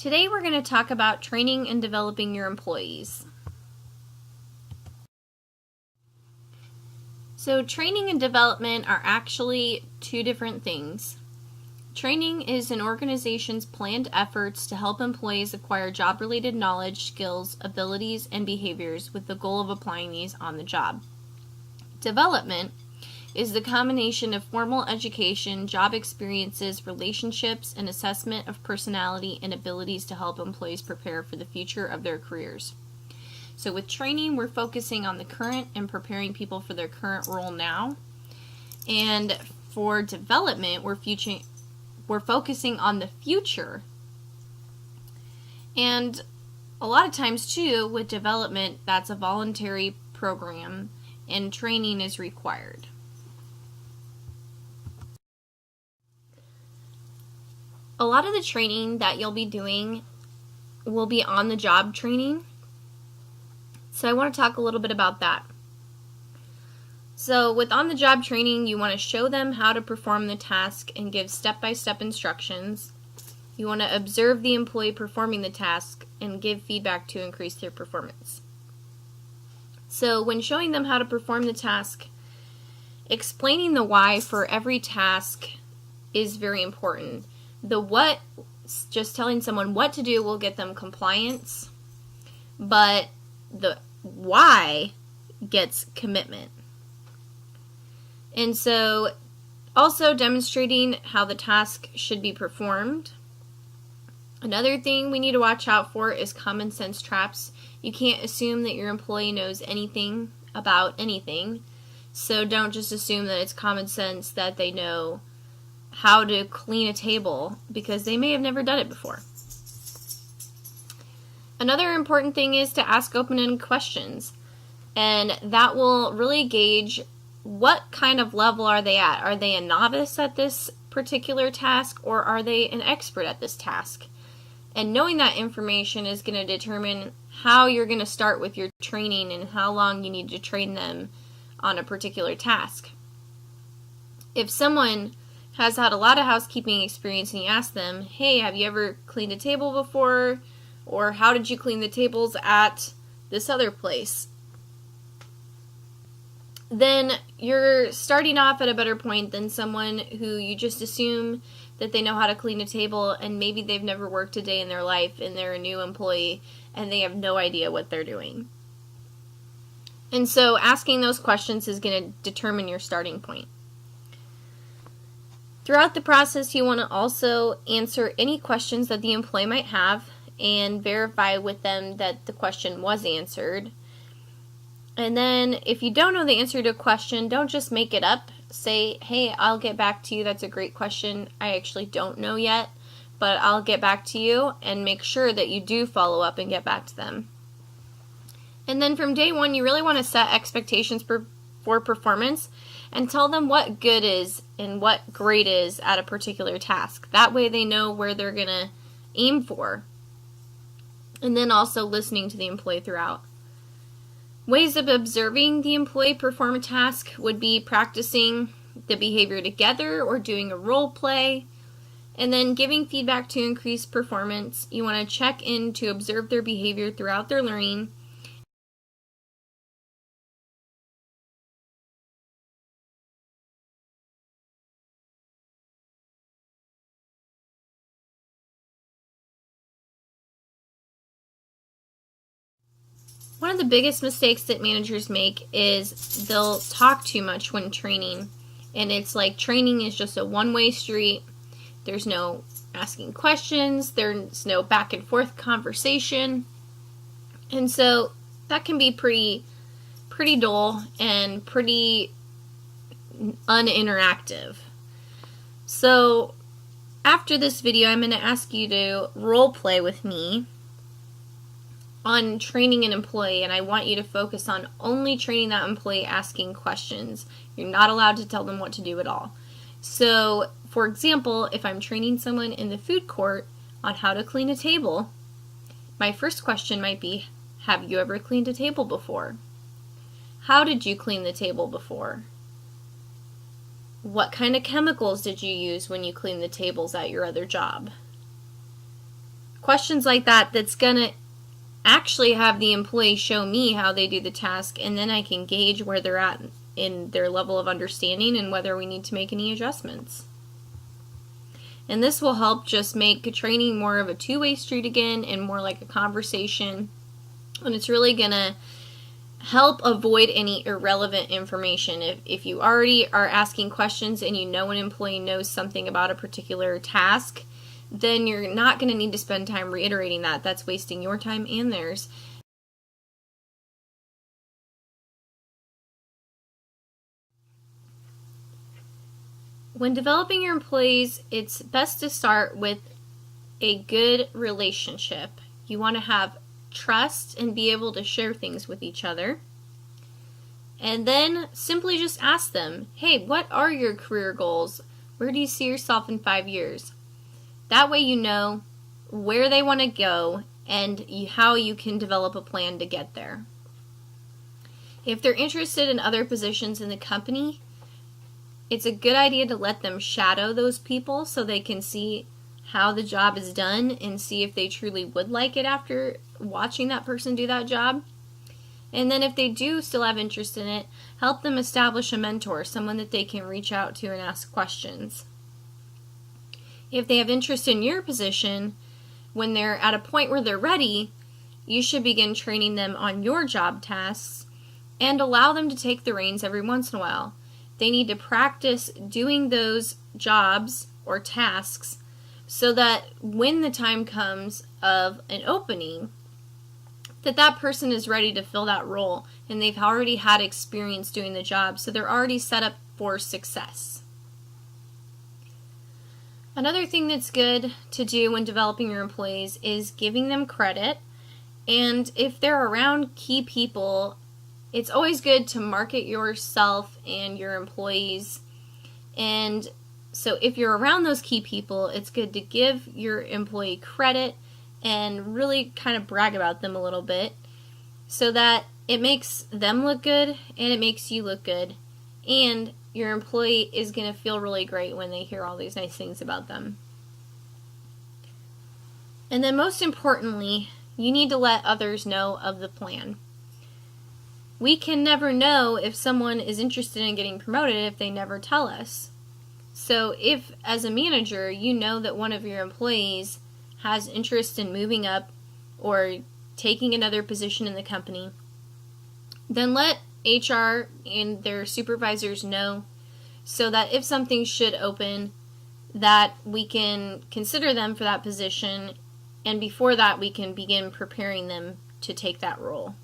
Today we're going to talk about training and developing your employees. So training and development are actually two different things. Training is an organization's planned efforts to help employees acquire job-related knowledge, skills, abilities, and behaviors with the goal of applying these on the job. Development is the combination of formal education, job experiences, relationships, and assessment of personality and abilities to help employees prepare for the future of their careers. So with training, we're focusing on the current and preparing people for their current role now. And for development, we're focusing on the future. And a lot of times too, with development, that's a voluntary program and training is required. A lot of the training that you'll be doing will be on-the-job training. So I want to talk a little bit about that. So with on-the-job training, you want to show them how to perform the task and give step-by-step instructions. You want to observe the employee performing the task and give feedback to increase their performance. So when showing them how to perform the task, explaining the why for every task is very important. The what, just telling someone what to do will get them compliance, but the why gets commitment. And so also demonstrating how the task should be performed. Another thing we need to watch out for is common sense traps. You can't assume that your employee knows anything about anything, so don't just assume that it's common sense that they know how to clean a table because they may have never done it before. Another important thing is to ask open-ended questions, and that will really gauge what kind of level are they at. Are they a novice at this particular task, or are they an expert at this task? And knowing that information is going to determine how you're going to start with your training and how long you need to train them on a particular task. If someone has had a lot of housekeeping experience and you ask them, hey, have you ever cleaned a table before? Or how did you clean the tables at this other place? Then you're starting off at a better point than someone who you just assume that they know how to clean a table and maybe they've never worked a day in their life and they're a new employee and they have no idea what they're doing. And so asking those questions is going to determine your starting point. Throughout the process, you want to also answer any questions that the employee might have and verify with them that the question was answered. And then if you don't know the answer to a question, don't just make it up. Say, hey, I'll get back to you. That's a great question. I actually don't know yet, but I'll get back to you, and make sure that you do follow up and get back to them. And then from day one, you really want to set expectations for performance and tell them what good is and what great is at a particular task. That way they know where they're going to aim for. And then also listening to the employee throughout. Ways of observing the employee perform a task would be practicing the behavior together or doing a role play, and then giving feedback to increase performance. You want to check in to observe their behavior throughout their learning. One of the biggest mistakes that managers make is they'll talk too much when training, and it's like training is just a one-way street. There's no asking questions, there's no back and forth conversation, and so that can be pretty dull and pretty uninteractive. So after this video, I'm going to ask you to role play with me on training an employee, and I want you to focus on only training that employee asking questions. You're not allowed to tell them what to do at all. So, for example, if I'm training someone in the food court on how to clean a table, my first question might be, have you ever cleaned a table before? How did you clean the table before? What kind of chemicals did you use when you cleaned the tables at your other job? questions like that that's going to actually have the employee show me how they do the task, and then I can gauge where they're at in their level of understanding and whether we need to make any adjustments. And this will help just make training more of a two-way street again and more like a conversation. And it's really going to help avoid any irrelevant information. If you already are asking questions and you know an employee knows something about a particular task, then you're not going to need to spend time reiterating that. That's wasting your time and theirs. When developing your employees, it's best to start with a good relationship. You want to have trust and be able to share things with each other. And then simply just ask them, hey, what are your career goals? Where do you see yourself in 5 years? That way you know where they want to go and how you can develop a plan to get there. If they're interested in other positions in the company, it's a good idea to let them shadow those people so they can see how the job is done and see if they truly would like it after watching that person do that job. And then if they do still have interest in it, help them establish a mentor, someone that they can reach out to and ask questions. If they have interest in your position, when they're at a point where they're ready, you should begin training them on your job tasks and allow them to take the reins every once in a while. They need to practice doing those jobs or tasks so that when the time comes of an opening, that person is ready to fill that role and they've already had experience doing the job, so they're already set up for success. Another thing that's good to do when developing your employees is giving them credit. And if they're around key people, it's always good to market yourself and your employees. And so if you're around those key people, it's good to give your employee credit and really kind of brag about them a little bit so that it makes them look good and it makes you look good. And your employee is going to feel really great when they hear all these nice things about them. And then most importantly, you need to let others know of the plan. We can never know if someone is interested in getting promoted if they never tell us. So if, as a manager, you know that one of your employees has interest in moving up or taking another position in the company, then let HR and their supervisors know so that if something should open, that we can consider them for that position, and before that we can begin preparing them to take that role.